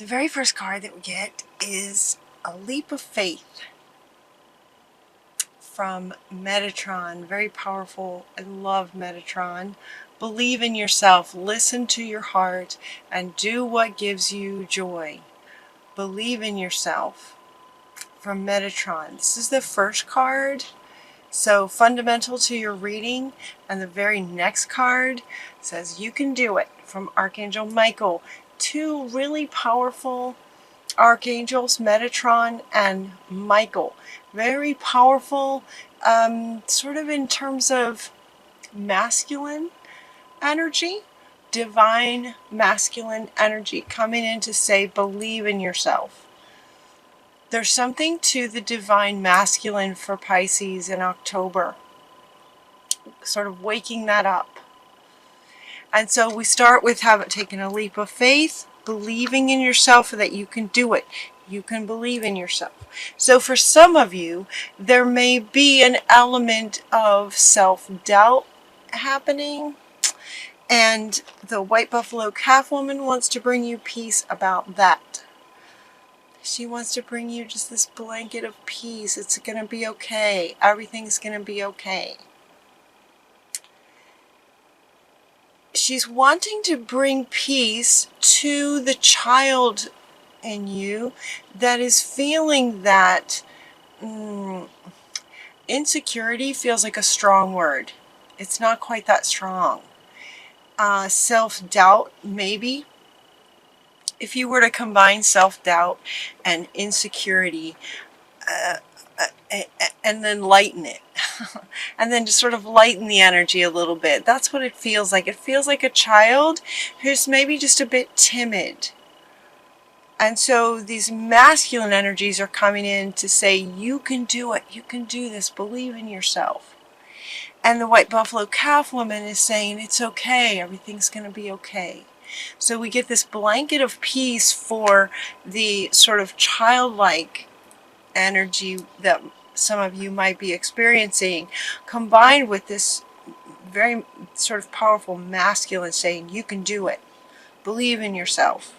The very first card that we get is a leap of faith from Metatron. Very powerful. I love Metatron. Believe in yourself, listen to your heart, and do what gives you joy. Believe in yourself from Metatron. This is the first card, so fundamental to your reading. And the very next card says you can do it from Archangel Michael. Two really powerful archangels, Metatron and Michael. Very powerful, sort of in terms of masculine energy, divine masculine energy, coming in to say believe in yourself. There's something to the divine masculine for Pisces in October, sort of waking that up. And so we start with taking a leap of faith, believing in yourself that you can do it. You can believe in yourself. So for some of you, there may be an element of self-doubt happening. And the White Buffalo Calf Woman wants to bring you peace about that. She wants to bring you just this blanket of peace. It's going to be okay. Everything's going to be okay. She's wanting to bring peace to the child in you that is feeling that insecurity feels like a strong word. It's not quite that strong. Self-doubt, maybe. If you were to combine self-doubt and insecurity, and then lighten it, and then just sort of lighten the energy a little bit. That's what it feels like. It feels like a child who's maybe just a bit timid. And so these masculine energies are coming in to say, you can do it. You can do this. Believe in yourself. And the White Buffalo Calf Woman is saying, it's okay. Everything's going to be okay. So we get this blanket of peace for the sort of childlike energy that some of you might be experiencing, combined with this very sort of powerful masculine saying, you can do it. Believe in yourself.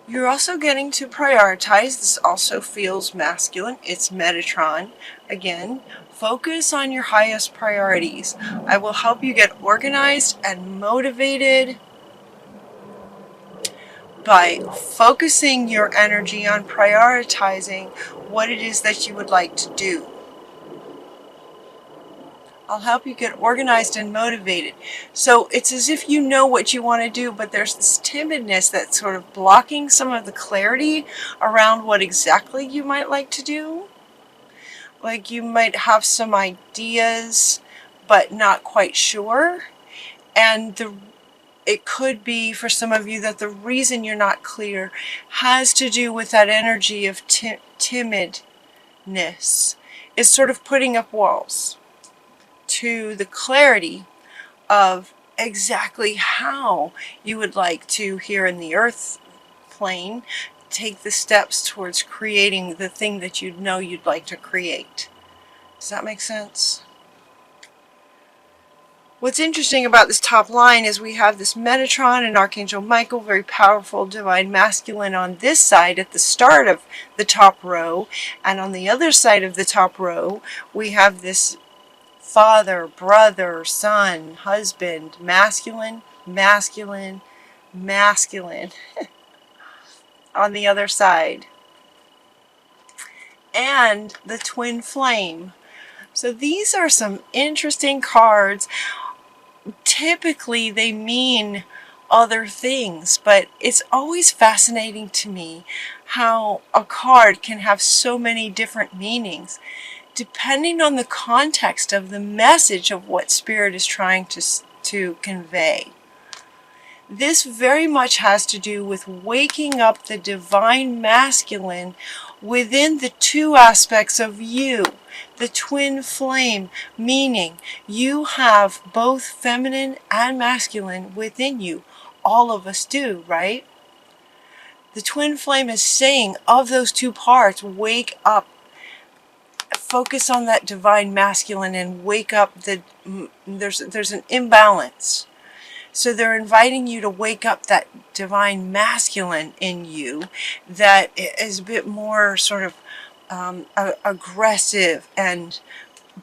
You're also getting to prioritize. This also feels masculine. It's Metatron. Again, focus on your highest priorities. I will help you get organized and motivated by focusing your energy on prioritizing what it is that you would like to do. I'll help you get organized and motivated. So it's as if you know what you want to do, but there's this timidness that's sort of blocking some of the clarity around what exactly you might like to do. Like you might have some ideas, but not quite sure. And it could be for some of you that the reason you're not clear has to do with that energy of timidness. Is sort of putting up walls to the clarity of exactly how you would like to, here in the earth plane, take the steps towards creating the thing that you know you'd like to create. Does that make sense? What's interesting about this top line is we have this Metatron and Archangel Michael, very powerful divine masculine on this side at the start of the top row, and on the other side of the top row we have this father, brother, son, husband, masculine, masculine, masculine on the other side. And the twin flame. So these are some interesting cards. Typically they mean other things, but it's always fascinating to me how a card can have so many different meanings depending on the context of the message of what Spirit is trying to convey. This very much has to do with waking up the divine masculine within the two aspects of you, the twin flame, meaning you have both feminine and masculine within you. All of us do, right? The twin flame is saying of those two parts, wake up. Focus on that divine masculine and wake up. There's an imbalance. So they're inviting you to wake up that divine masculine in you that is a bit more sort of aggressive and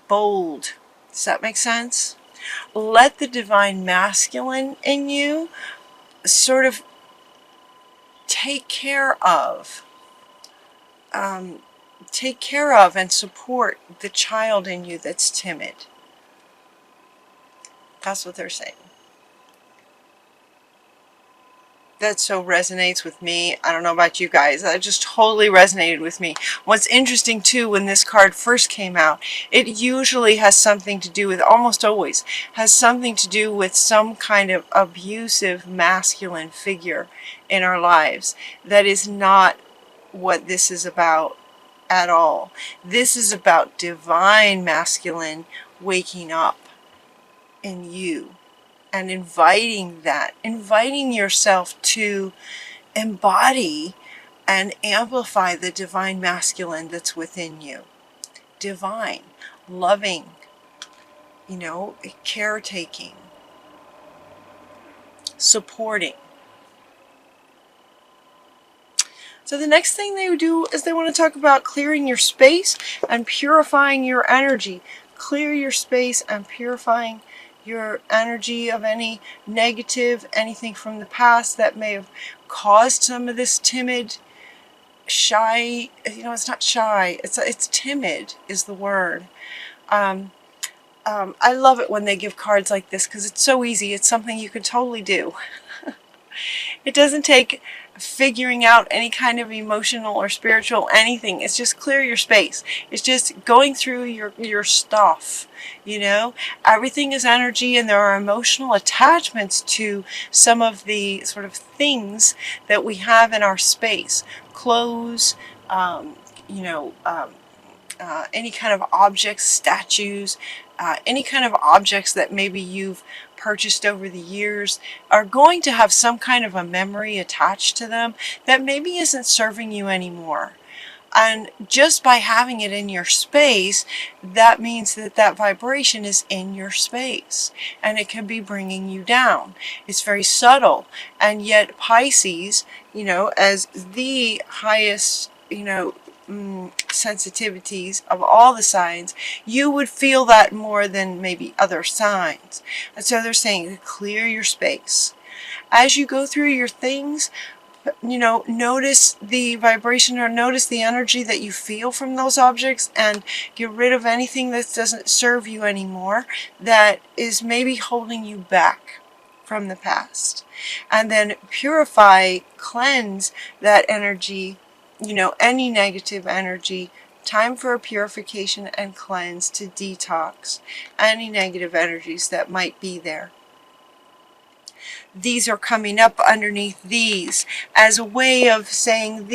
bold. Does that make sense? Let the divine masculine in you sort of take care of and support the child in you that's timid. That's what they're saying. That so resonates with me. I don't know about you guys. That just totally resonated with me. What's interesting too, when this card first came out, it usually has something to do with, almost always, has something to do with some kind of abusive masculine figure in our lives. That is not what this is about at all. This is about divine masculine waking up in you. And inviting yourself to embody and amplify the divine masculine that's within you. Divine, loving, caretaking, supporting. So the next thing they do is they want to talk about clearing your space and purifying your energy. Clear your space and purifying your energy of any negative, anything from the past that may have caused some of this timid, shy, it's not shy, it's timid is the word. I love it when they give cards like this because it's so easy. It's something you can totally do. It doesn't take figuring out any kind of emotional or spiritual anything. It's just clear your space. It's just going through your stuff. Everything is energy, and there are emotional attachments to some of the sort of things that we have in our space. Clothes, any kind of objects, statues, any kind of objects that maybe you've purchased over the years are going to have some kind of a memory attached to them that maybe isn't serving you anymore. And just by having it in your space, that means that that vibration is in your space, and it can be bringing you down. It's very subtle, and yet Pisces, as the highest, sensitivities of all the signs, you would feel that more than maybe other signs. And so they're saying clear your space. As you go through your things, notice the vibration or notice the energy that you feel from those objects, and get rid of anything that doesn't serve you anymore, that is maybe holding you back from the past. And then purify, cleanse that energy, any negative energy. Time for a purification and cleanse to detox any negative energies that might be there. These are coming up underneath these as a way of saying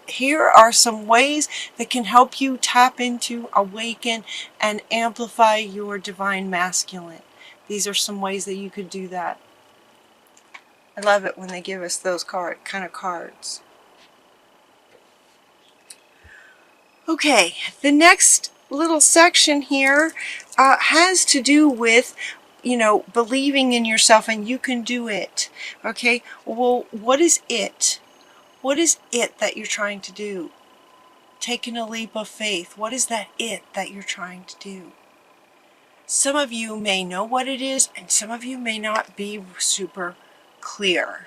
here are some ways that can help you tap into, awaken, and amplify your divine masculine. These are some ways that you could do that. I love it when they give us those kind of cards. Okay, the next little section here has to do with, believing in yourself, and you can do it. Okay, well, what is it? What is it that you're trying to do? Taking a leap of faith. What is that it that you're trying to do? Some of you may know what it is, and some of you may not be super clear.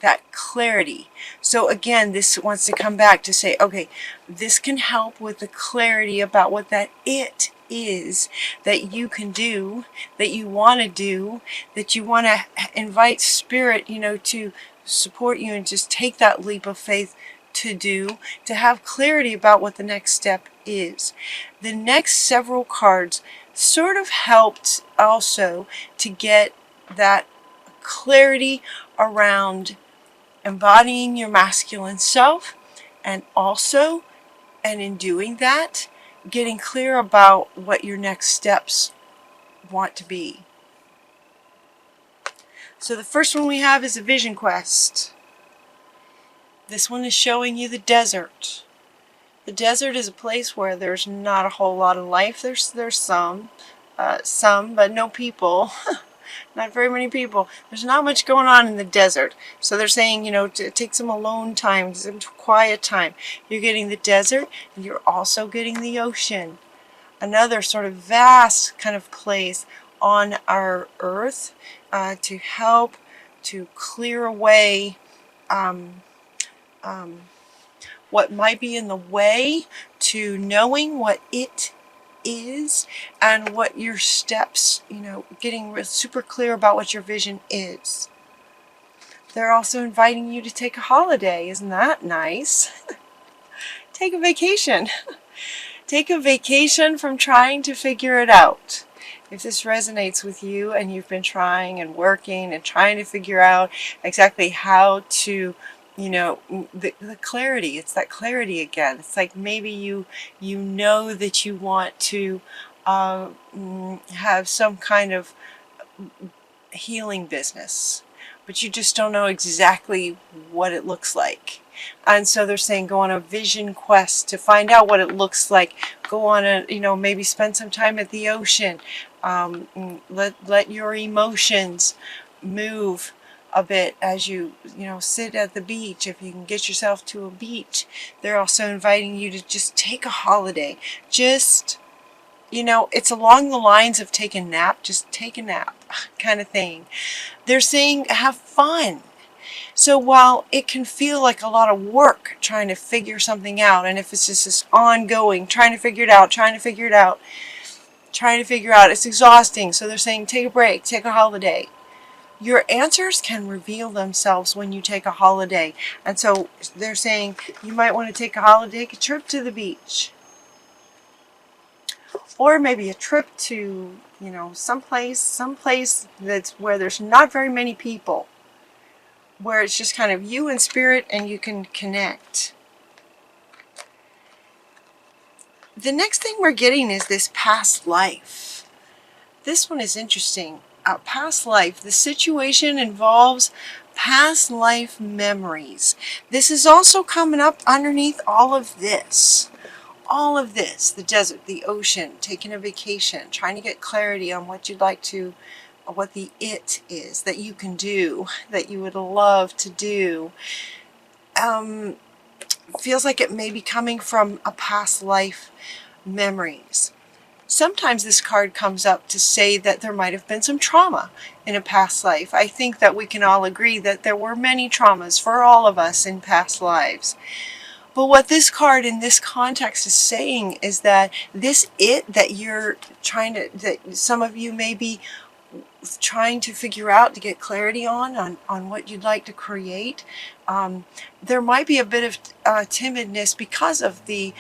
That clarity. So again, this wants to come back to say, okay, this can help with the clarity about what that it is that you can do, that you want to do, that you want to invite spirit, to support you and just take that leap of faith to do, to have clarity about what the next step is. The next several cards sort of helped also to get that clarity around embodying your masculine self, and also, and in doing that, getting clear about what your next steps want to be. So the first one we have is a vision quest. This one is showing you the desert. The desert is a place where there's not a whole lot of life. There's some, but no people. not very many people. There's not much going on in the desert. So they're saying, you know, to take some alone time, some quiet time. You're getting the desert, and you're also getting the ocean. Another sort of vast kind of place on our earth to help to clear away what might be in the way to knowing what it is and what your steps, you know, getting super clear about what your vision is. They're also inviting you to take a holiday. Isn't that nice? Take a vacation. Take a vacation from trying to figure it out. If this resonates with you and you've been trying and working and trying to figure out exactly how to, you know, the clarity, it's that clarity again. It's like maybe you know that you want to have some kind of healing business, but you just don't know exactly what it looks like. And so they're saying go on a vision quest to find out what it looks like. Go on a, you know, maybe spend some time at the ocean. Let your emotions move a bit as you know, sit at the beach. If you can get yourself to a beach. They're also inviting you to just take a holiday. Just, you know, it's along the lines of take a nap. Just take a nap kind of thing. They're saying have fun. So while it can feel like a lot of work trying to figure something out, and if it's just this ongoing, trying to figure it out, it's exhausting. So they're saying take a break, take a holiday. Your answers can reveal themselves when you take a holiday. And so they're saying you might want to take a holiday, take a trip to the beach. Or maybe a trip to, you know, someplace that's where there's not very many people, where it's just kind of you and spirit and you can connect. The next thing we're getting is this past life. This one is interesting. Past life. The situation involves past life memories. This is also coming up underneath all of this. All of this, the desert, the ocean, taking a vacation, trying to get clarity on what you'd like to, what the it is that you can do, that you would love to do. Feels like it may be coming from a past life memories. Sometimes this card comes up to say that there might have been some trauma in a past life. I think that we can all agree that there were many traumas for all of us in past lives. But what this card in this context is saying is that this it that you're trying to, that some of you may be trying to figure out, to get clarity on what you'd like to create, there might be a bit of timidness because of the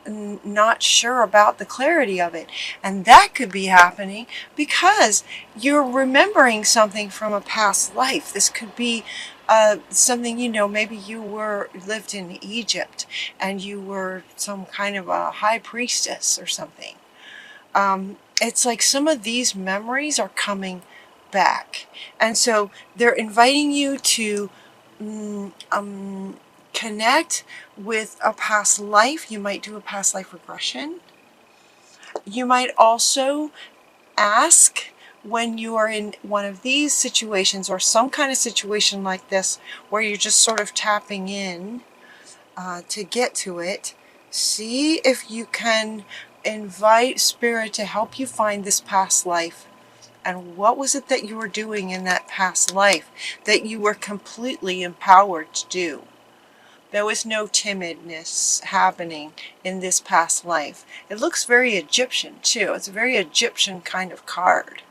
not sure about the clarity of it. And that could be happening because you're remembering something from a past life. This could be something, you know, maybe you lived in Egypt and you were some kind of a high priestess or something. It's like some of these memories are coming back. And so they're inviting you to connect with a past life. You might do a past life regression. You might also ask, when you are in one of these situations or some kind of situation like this where you're just sort of tapping in to get to it, see if you can invite spirit to help you find this past life. And what was it that you were doing in that past life that you were completely empowered to do? There was no timidness happening in this past life. It looks very Egyptian too. It's a very Egyptian kind of card.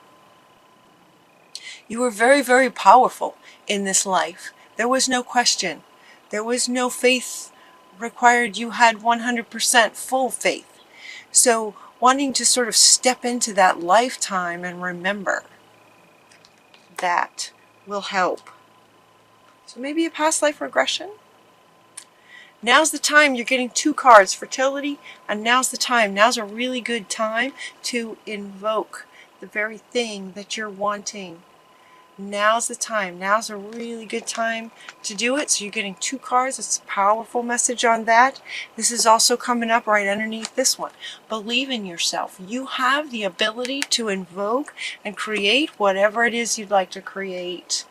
You were very, very powerful in this life. There was no question. There was no faith required. You had 100% full faith. So wanting to sort of step into that lifetime and remember, that will help. So maybe a past life regression. Now's the time. You're getting 2 cards, fertility, and now's the time. Now's a really good time to invoke the very thing that you're wanting. now's the time. Now's a really good time to do it. So you're getting 2 cards. It's a powerful message on that. This is also coming up right underneath this one. Believe in yourself. You have the ability to invoke and create whatever it is you'd like to create.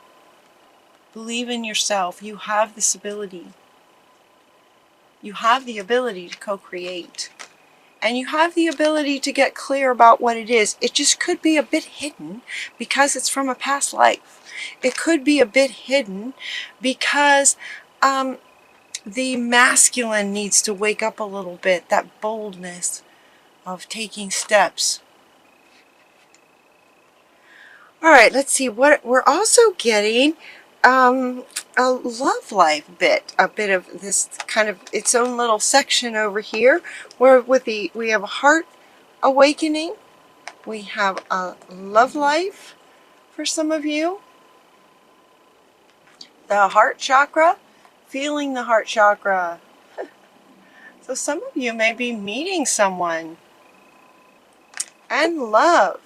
Believe in yourself. You have this ability. You have the ability to co-create. And you have the ability to get clear about what it is. It just could be a bit hidden because it's from a past life. It could be a bit hidden because the masculine needs to wake up a little bit. That boldness of taking steps. All right, let's see what we're also getting. A love life bit, a bit of this kind of its own little section over here, where we have a heart awakening, we have a love life for some of you, the heart chakra, feeling the heart chakra. So some of you may be meeting someone, and love.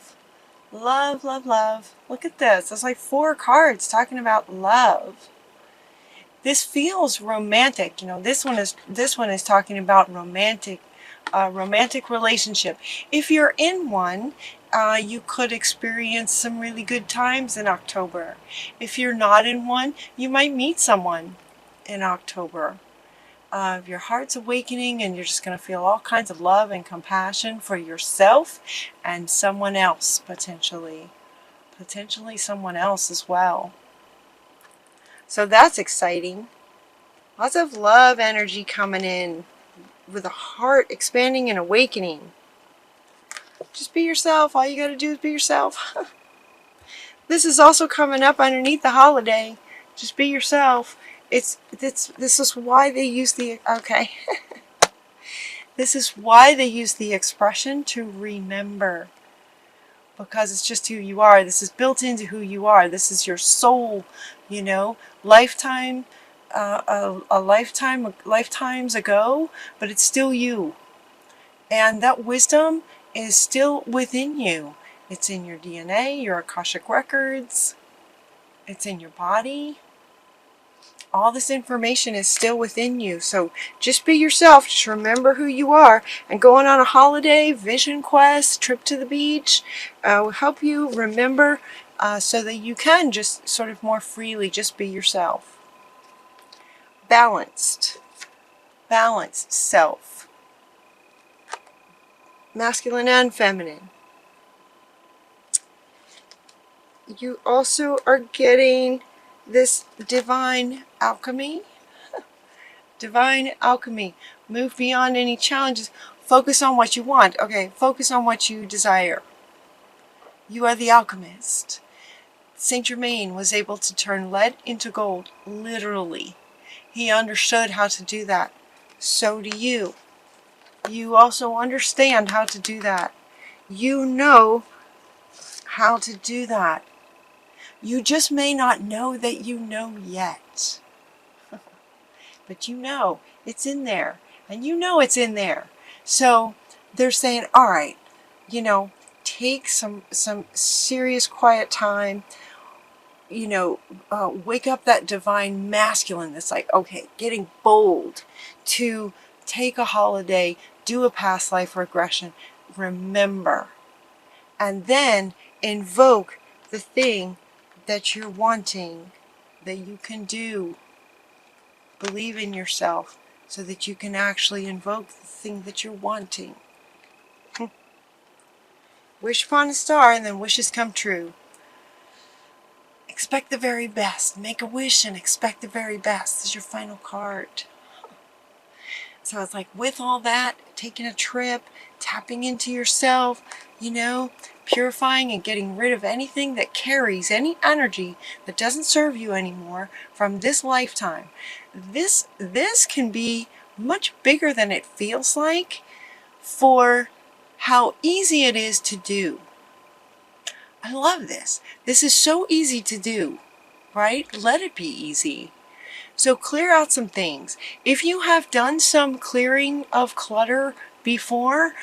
Love, love, love. Look at this. There's like 4 cards talking about love. This feels romantic. You know, this one is talking about romantic relationship. If you're in one, you could experience some really good times in October. If you're not in one, you might meet someone in October. Your heart's awakening, and you're just going to feel all kinds of love and compassion for yourself and someone else, potentially someone else as well. So that's exciting. Lots of love energy coming in with a heart expanding and awakening. Just be yourself. All you got to do is be yourself. This is also coming up underneath the holiday. Just be yourself. This is why they use the, okay. This is why they use the expression to remember. Because it's just who you are. This is built into who you are. This is your soul, you know, lifetimes ago, but it's still you. And that wisdom is still within you. It's in your DNA, your Akashic records. It's in your body. All this information is still within you. So just be yourself. Just remember who you are. And going on a holiday, vision quest, trip to the beach will help you remember so that you can just sort of more freely just be yourself. Balanced self. Masculine and feminine. You also are getting this divine alchemy. Divine alchemy. Move beyond any challenges. Focus on what you want. Okay, focus on what you desire. You are the alchemist. Saint Germain was able to turn lead into gold, literally. He understood how to do that. So do you. You also understand how to do that. You know how to do that. You just may not know that you know yet. But you know it's in there. And you know it's in there. So they're saying, all right, you know, take some serious quiet time. You know, wake up that divine masculine that's like, okay, getting bold to take a holiday, do a past life regression, remember, and then invoke the thing that you're wanting, that you can do. Believe in yourself so that you can actually invoke the thing that you're wanting. Wish upon a star and then wishes come true. Expect the very best. Make a wish and expect the very best. This is your final card. So it's like with all that, taking a trip, tapping into yourself, you know, purifying and getting rid of anything that carries any energy that doesn't serve you anymore from this lifetime. This can be much bigger than it feels like for how easy it is to do. I love this. This is so easy to do, right? Let it be easy. So clear out some things. If you have done some clearing of clutter before,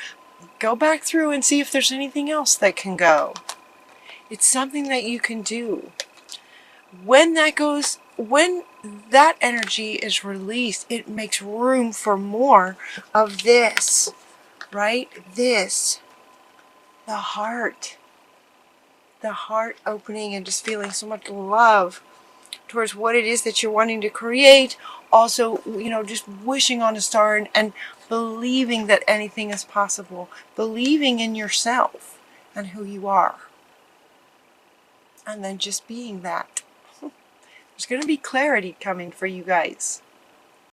go back through and see if there's anything else that can go. It's something that you can do. when that energy is released, it makes room for more of this, right? This, the heart opening and just feeling so much love towards what it is that you're wanting to create. Also, just wishing on a star, and believing that anything is possible, believing in yourself and who you are, and then just being that. There's going to be clarity coming for you guys.